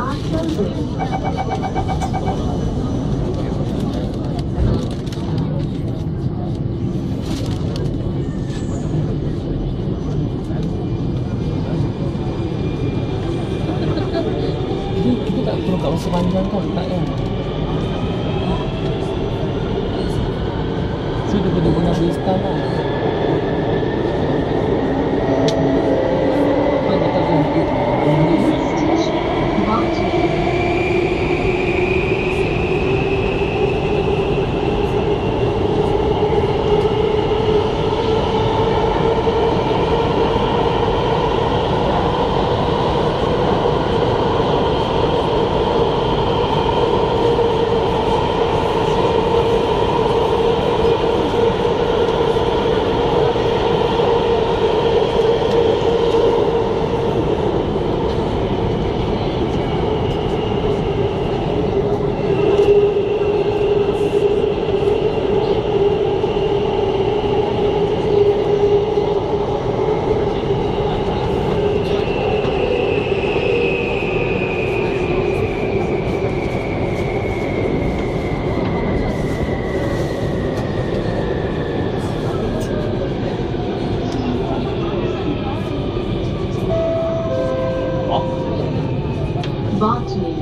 are closing. Jadi kita tak perlu kat masa panjang kan, tak kan? So dia benar-benar Vista lah. Kan kita ganti Bartley.